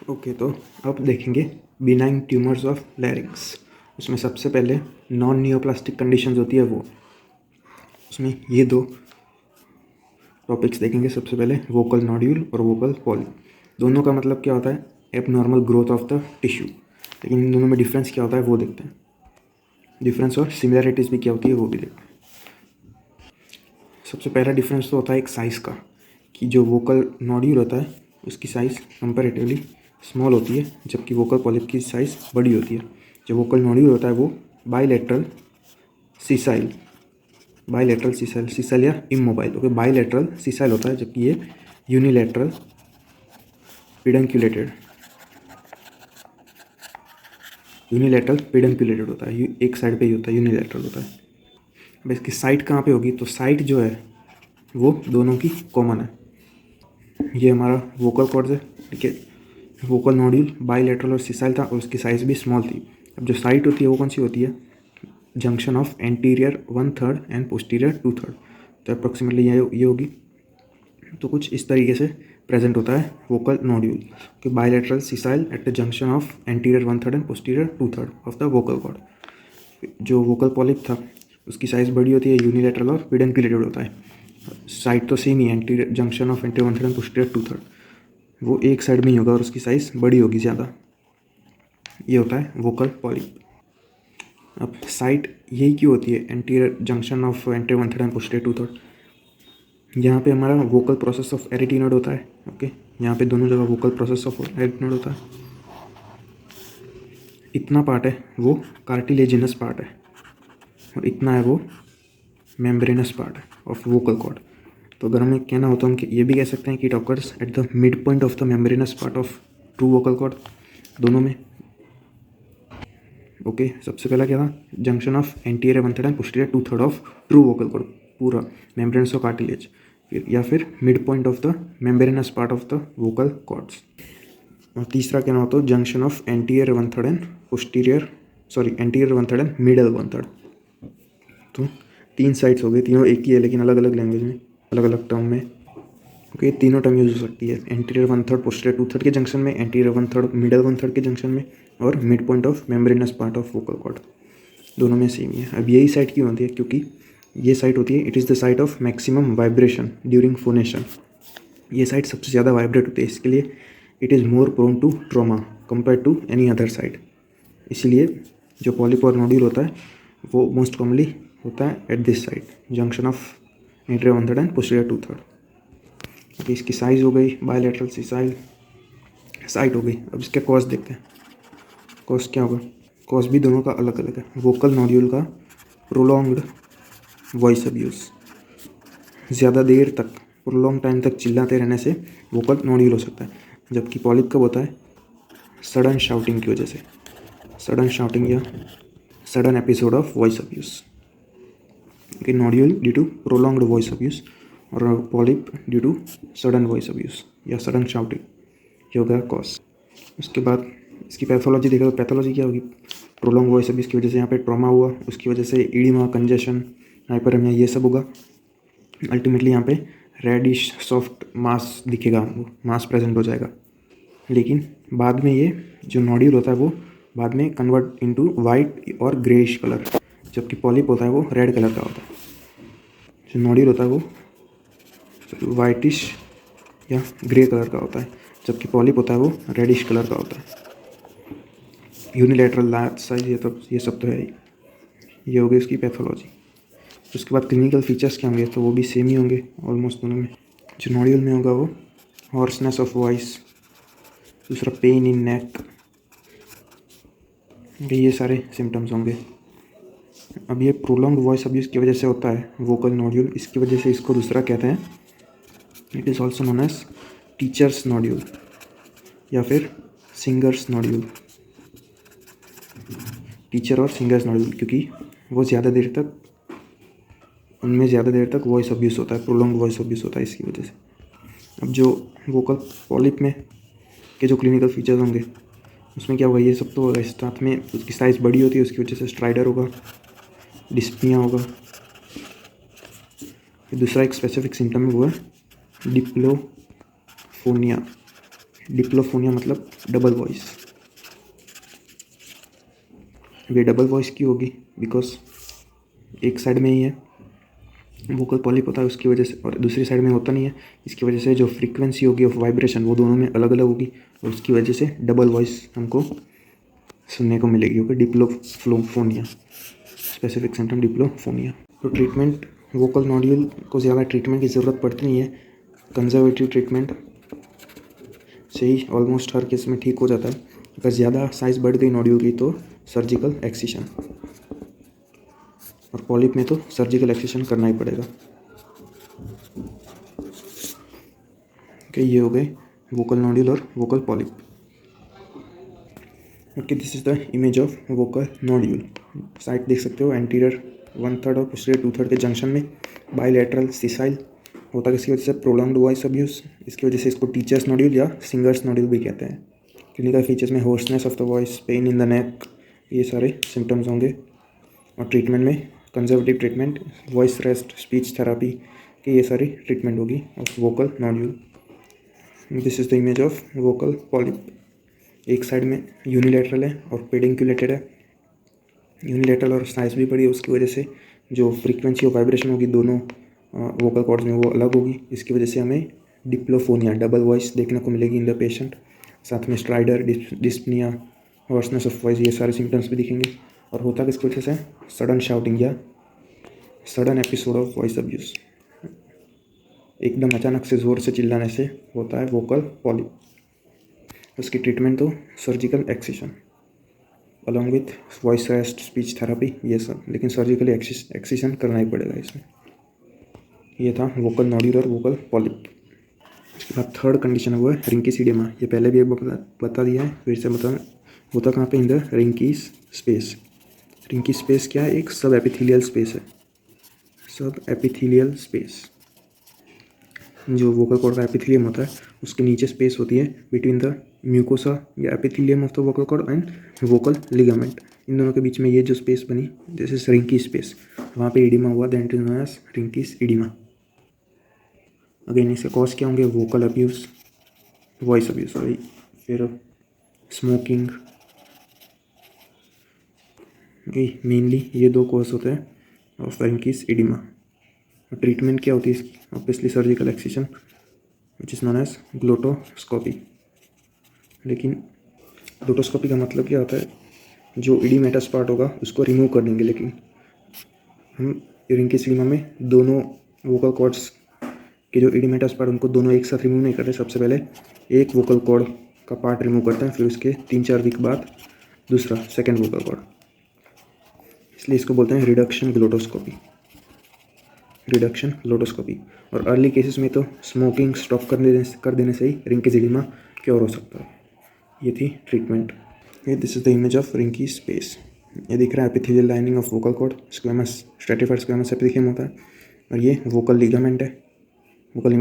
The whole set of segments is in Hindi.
ओके, तो अब देखेंगे बिनाइन ट्यूमर्स ऑफ लैरिंक्स। उसमें सबसे पहले नॉन नियोप्लास्टिक कंडीशंस होती है वो, उसमें ये दो टॉपिक्स देखेंगे। सबसे पहले वोकल नॉड्यूल और वोकल पॉलिप। दोनों का मतलब क्या होता है? Abnormal growth of the tissue. लेकिन इन दोनों में डिफरेंस क्या होता है वो देखते हैं। डिफरेंस और सिमिलैरिटीज़ भी क्या होती है वो भी देखते हैं। सबसे पहला डिफरेंस तो होता है एक साइज़ का, कि जो वोकल नॉड्यूल होता है उसकी साइज़ कंपैरेटिवली स्मॉल होती है, जबकि वोकल पॉलिप की साइज़ बड़ी होती है। जो वोकल नॉड्यूल होता है वो बाइलेटरल सीसाइल सीसाइल या इमोबाइल, ओके, बाइलेटरल सीसाइल होता है, जबकि ये यूनिलेटरल पेडंकुलेटेड होता है। एक साइड पे ही होता है, यूनिलेटरल होता है। अब इसकी साइट कहाँ पे होगी? तो साइट जो है वो दोनों की कॉमन है। ये हमारा वोकल कॉर्ड्स है, ठीक है। वोकल नॉड्यूल बाइलेटरल और सीसाइल था और उसकी साइज़ भी स्मॉल थी। अब जो साइट होती है वो कौन सी होती है? Junction of anterior 1/3 and posterior 2/3। तो अप्रोक्सीमेटली ये होगी। तो कुछ इस तरीके से प्रेजेंट होता है वोकल नॉड्यूल कि bilateral sessile at the junction of anterior 1/3 and posterior 2/3 of the vocal cord. जो वोकल पॉलिप था उसकी साइज़ बड़ी होती है, यूनिलेटरल और पेडंकुलेटेड होता है। साइड तो सेम ही है, anterior junction of anterior 1/3 and posterior 2/3। वो एक साइड में ही होगा और उसकी साइज़ बड़ी होगी ज़्यादा। ये होता है वोकल पॉलिप। अब साइट यही क्यों होती है? Anterior junction of anterior 1/3 and posterior 2/3। यहाँ पे हमारा वोकल प्रोसेस ऑफ एरिटिनोड होता है, ओके। यहाँ पे दोनों जगह वोकल प्रोसेस ऑफ एरिटिनोड होता है। इतना पार्ट है वो कार्टिलेजिनस पार्ट है और इतना है वो मेम्ब्रेनस पार्ट है ऑफ वोकल कॉर्ड। तो अगर हमें कहना होता है, हम ये भी कह सकते हैं कि it occurs at the mid point of the membranous part of true vocal cord, दोनों में, ओके। सबसे पहला क्या था? Junction of anterior 1/3 and posterior 2/3 of true vocal cord, पूरा मेम्ब्रेनस ऑफ कार्टिलेज, फिर या फिर mid point of the membranous part of the vocal cords. और तीसरा कहना होता है junction of anterior 1/3 and anterior 1/3 and middle 1/3। तो तीन साइड्स हो गई, तीनों एक ही है लेकिन अलग अलग लैंग्वेज में, अलग अलग टर्म में, ओके। तीनों टर्म यूज हो सकती है, एंटीरियर 1/3 पोस्टीरियर 2/3 के जंक्शन में, एंटीरियर 1/3 मिडल 1/3 के जंक्शन में, और mid point of membranous part of vocal cord, दोनों में सेम ही है। अब यही साइट क्यों होती है? क्योंकि ये साइट होती है, it is the site of maximum vibration during phonation. ये साइट सबसे ज़्यादा वाइब्रेट होती है, इसके लिए it is more prone to trauma compare to any other site. इसीलिए जो पॉलिप और नोड्यूल होता है वो मोस्ट कॉमनली होता है at this site, junction of anterior 1/3 and posterior 2/3। Okay, इसकी साइज़ हो गई, बायलैटरल सीसाइल साइट हो गई। अब इसके कॉज देखते हैं। कॉज क्या होगा? कॉज भी दोनों का अलग अलग है। वोकल नोड्यूल का प्रोलॉन्ग्ड वॉइस अब्यूज़, ज़्यादा देर तक, प्रोलॉन्ग टाइम तक चिल्लाते रहने से वोकल नोड्यूल हो सकता है। जबकि पॉलिप कब होता है? सडन शाउटिंग की वजह से, सडन शाउटिंग या sudden episode of voice abuse. Okay, nodule due to prolonged voice abuse और polyp due to sudden voice abuse या सडन शाउटिंग, ये हो गया कॉज। उसके बाद इसकी पैथोलॉजी देखा तो पैथोलॉजी क्या होगी? प्रोलॉन्ग वॉइस अब्यूज़ की वजह से यहाँ पे ट्रॉमा हुआ, उसकी वजह से इडिमा, कंजेशन, हाइपरमिया, ये सब होगा। अल्टीमेटली यहाँ पे रेडिश सॉफ्ट मास दिखेगा, मास प्रेजेंट हो जाएगा। लेकिन बाद में ये जो नोड्यूल होता है वो बाद में कन्वर्ट इनटू वाइट और ग्रेइश कलर, जबकि पॉलिप होता है वो रेड कलर का होता है। जो नोड्यूल होता है वो वाइटिश या ग्रे कलर का होता है, जबकि पॉलिप होता है वो रेडिश कलर का होता है। यूनिलेटरल लार्ज साइज, ये सब तो है ही। ये हो गई इसकी पैथोलॉजी। उसके बाद क्लिनिकल फीचर्स क्या होंगे? तो वो भी सेम ही होंगे ऑलमोस्ट दोनों में। जो नोड्यूल में होगा वो हॉर्सनेस ऑफ वॉइस, दूसरा पेन इन नेक, ये सारे सिम्टम्स होंगे। अब ये प्रोलॉन्ग वॉइस अब्यूज़ की वजह से होता है वोकल नोड्यूल, इसकी वजह से इसको दूसरा कहते हैं, it is also known as teachers nodule या फिर सिंगर्स नोड्यूल। टीचर और सिंगर्स नोड्यूल क्योंकि वो उनमें ज़्यादा देर तक वॉइस अब्यूज़ होता है, प्रोलॉन्ग वॉइस अब्यूज़ होता है इसकी वजह से। अब जो वोकल पॉलिप में के जो क्लिनिकल फीचर्स होंगे उसमें क्या होगा? ये सब तो होगा, साथ में उसकी साइज़ बड़ी होती है, उसकी वजह से स्ट्राइडर होगा, डिस्पनिया होगा। दूसरा एक स्पेसिफिक सिम्टम है वो है डिप्लोफोनिया, डिप्लोफोनिया मतलब डबल वॉइस। ये डबल वॉइस क्यों होगी? बिकॉज एक साइड में ही है वोकल पॉलिप होता है उसकी वजह से, और दूसरी साइड में होता नहीं है। इसकी वजह से जो फ्रीक्वेंसी होगी ऑफ वाइब्रेशन वो दोनों में अलग अलग होगी, और उसकी वजह से डबल वॉइस हमको सुनने को मिलेगी। Okay, diplophonia, specific symptom diplophonia. तो ट्रीटमेंट, वोकल नॉड्यूल को ज़्यादा ट्रीटमेंट की ज़रूरत पड़ती नहीं है। कंजर्वेटिव ट्रीटमेंट से ही ऑलमोस्ट हर केस में ठीक हो जाता है। अगर ज़्यादा साइज़ बढ़ गई नॉड्यूल की तो सर्जिकल एक्सिशन, और पॉलिप में तो सर्जिकल एक्सिशन करना ही पड़ेगा। ओके, ये हो गए वोकल नॉड्यूल और vocal polyp. Okay, this is the image of vocal nodule. Side देख सकते हो, एंटीरियर 1/3 और पोस्टीरियर 2/3 के जंक्शन में बाइलेटरल सिसाइल होता है। किसकी वजह से? Prolonged voice abuse. इसकी वजह से इसको टीचर्स नॉड्यूल या सिंगर्स नॉड्यूल भी कहते हैं। क्लिनिकल फीचर्स में hoarseness of the voice, pain in the neck, ये सारे सिम्टम्स होंगे। और ट्रीटमेंट में conservative treatment, voice rest, speech therapy की ये सारी ट्रीटमेंट होगी of vocal nodule. This is the image of vocal polyp. एक साइड में यूनिलेटरल है और पेडिंकुलेटेड है। यूनिलेटरल और साइज भी बड़ी है, उसकी वजह से जो फ्रीक्वेंसी ऑफ वाइब्रेशन होगी दोनों वोकल कॉर्ड्स में वो अलग होगी। इसकी वजह से हमें डिप्लोफोनिया, डबल वॉइस देखने को मिलेगी इन द पेशेंट। साथ में strider, dyspnoea, hoarseness of voice, ये सारे सिम्टम्स भी दिखेंगे। और होता किसकी वजह से? सडन शाउटिंग या sudden episode of voice abuse, एकदम अचानक से ज़ोर से चिल्लाने से होता है वोकल पॉलिप। उसकी ट्रीटमेंट तो surgical excision along with voice rest, speech therapy, ये सब। लेकिन सर्जिकली एक्सिशन करना ही पड़ेगा इसमें। ये था वोकल नॉड्यूल और वोकल पॉलिप। उसके बाद थर्ड कंडीशन है वो है रिंकीस इडेमा। ये पहले भी एक बता दिया है, फिर से बता। होता कहाँ पे? In the Reinke's space. Reinke's space क्या है? एक सब एपिथेलियल स्पेस है। सब एपिथेलियल स्पेस, जो वोकल कॉर्ड का एपिथेलियम होता है उसके नीचे स्पेस होती है बिटवीन द म्यूकोसा या epithelium of the vocal cord and vocal ligament. इन दोनों के बीच में ये जो स्पेस बनी, दिस इज रिंकी स्पेस। वहाँ पे इडिमा हुआ, that is known as Reinke's oedema. Again इसके कॉज क्या होंगे? Vocal abuse, voice abuse, sorry, फिर स्मोकिंग। मेनली ये दो कॉज होते हैं ऑफ रिंकीस इडिमा। ट्रीटमेंट क्या होती है इसकी? Obviously surgical excision which is known as glottoscopy. लेकिन ग्लोटोस्कोपी का मतलब क्या होता है? जो इडीमेटस पार्ट होगा उसको रिमूव कर देंगे, लेकिन हम रिंकीस इडिमा में दोनों वोकल कॉर्ड्स के जो इडीमेटस पार्ट उनको दोनों एक साथ रिमूव नहीं करते। सबसे पहले एक वोकल कॉर्ड का पार्ट रिमूव करते हैं, फिर उसके 3-4 वीक बाद दूसरा सेकेंड वोकल कॉर्ड। इसलिए इसको बोलते हैं रिडक्शन ग्लोटोस्कोपी, रिडक्शन ग्लोटोस्कोपी। और अर्ली केसेस में तो स्मोकिंग स्टॉप कर देने से ही रिंकीस इडिमा क्योर हो सकता है। ये थी treatment. This is the image of Reinke space. ये दिख रहा है epithelial lining of vocal cord, squamous, stratified squamous epithelium होता है। और ये वोकल लिगामेंट है। वोकल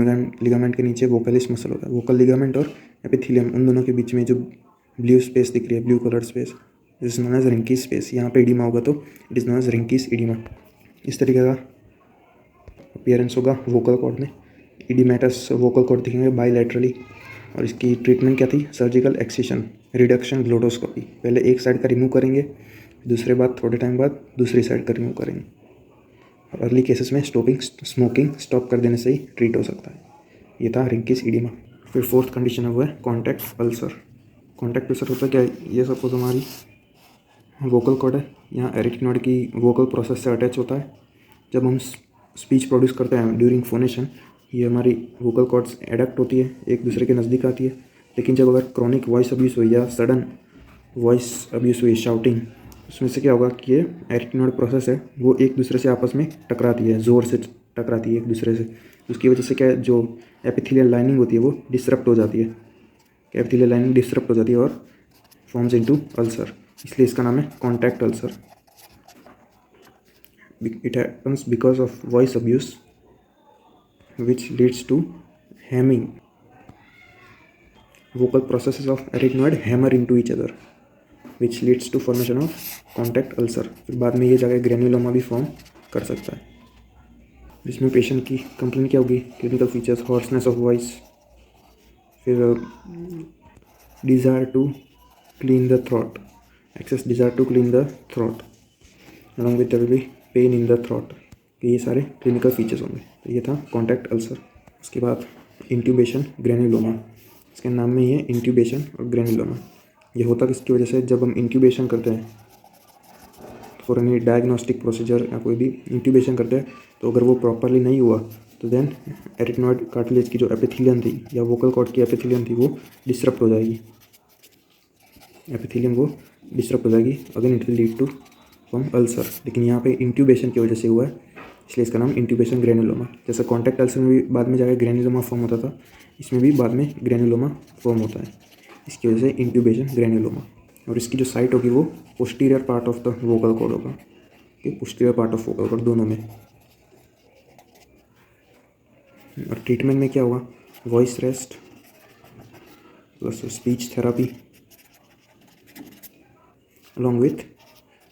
लिगामेंट के नीचे वोकलिस मसल होता है। वोकल लिगामेंट और एपिथेलियम, उन दोनों के बीच में जो ब्लू स्पेस दिख रही है, blue colour space, this is known as Reinke space. यहाँ पे इडिमा होगा तो it is known as Reinke's oedema. इस तरीके का अपीयरेंस होगा वोकल कॉर्ड में। इडीमेटस वोकल कॉर्ड दिखेंगे बाइलेटरली। और इसकी ट्रीटमेंट क्या थी? Surgical excision, reduction glottoscopy. पहले एक साइड का रिमूव करेंगे, दूसरे बाद थोड़े टाइम बाद दूसरी साइड का रिमूव करेंगे। और अर्ली केसेस में स्मोकिंग स्टॉप कर देने से ही ट्रीट हो सकता है। ये था रिंकीस इडिमा। फिर फोर्थ कंडीशन है वो है कॉन्टैक्ट अल्सर। कॉन्टैक्ट अल्सर होता है क्या? ये सपोज हमारी वोकल कॉर्ड है, यहाँ एरिटिनॉइड की वोकल प्रोसेस से अटैच होता है। जब हम स्पीच प्रोड्यूस करते हैं ड्यूरिंग फोनेशन, ये हमारी वोकल कॉर्ड्स एडक्ट होती है, एक दूसरे के नज़दीक आती है। लेकिन जब अगर क्रॉनिक वॉइस अब्यूज़ हुई या सडन वॉइस अब्यूज़ हुई, शाउटिंग, उसमें से क्या होगा कि ये एरिटिनॉइड प्रोसेस है वो एक दूसरे से आपस में टकराती है, ज़ोर से टकराती है एक दूसरे से। उसकी वजह से क्या है, जो एपिथेलियल लाइनिंग होती है वो डिसरप्ट हो जाती है। एपिथेलियल लाइनिंग डिसरप्ट हो जाती है और फॉर्म्स इनटू अल्सर, इसलिए इसका नाम है contact ulcer. It happens because of voice abuse, which leads to hemming. Vocal processes of arytenoid hammer into each other, which leads to formation of contact ulcer. फिर बाद में ये जाकर ग्रेन्युलोमा भी फॉर्म कर सकता है। जिसमें पेशेंट की कंप्लेंट क्या होगी? Clinical features, hoarseness of voice, फिर desire to clean the throat, excess desire to clean the throat, along with there will be pain in the throat. ये सारे क्लिनिकल फीचर्स होंगे। तो ये था कॉन्टैक्ट अल्सर। उसके बाद इंट्यूबेशन ग्रेन्युलोमा, इसके नाम में ही है इंट्यूबेशन और ग्रेन्युलोमा। ये होता किसकी वजह से, जब हम इंट्यूबेशन करते हैं फॉर एनी डायग्नोस्टिक प्रोसीजर या कोई भी इंट्यूबेशन करते हैं, तो अगर वो प्रॉपरली नहीं हुआ तो देन एरिथनॉइड कार्टिलेज की जो एपिथेलियम थी या वोकल कॉर्ड की एपिथेलियम थी वो डिस्टर्ब हो जाएगी, एपिथेलियम वो डिस्टर्ब हो जाएगी, again it will lead to from ulcer. लेकिन यहाँ पे इंट्यूबेशन की वजह से हुआ है, इसलिए इसका नाम इंट्यूबेशन ग्रेन्युलोमा। जैसे कॉन्टैक्ट अल्सर में भी बाद में जाकर ग्रेन्युलोमा फॉर्म होता था, इसमें भी बाद में ग्रेन्युलोमा फॉर्म होता है, इसकी वजह से इंट्यूबेशन ग्रेन्युलोमा। और इसकी जो साइट होगी वो posterior part of the vocal cord होगा, posterior part of vocal cord दोनों में। और ट्रीटमेंट में क्या होगा, voice rest plus speech therapy along with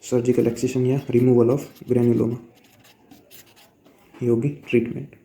surgical excision या रिमूवल ऑफ ग्रेन्युलोमा, ये होगी ट्रीटमेंट।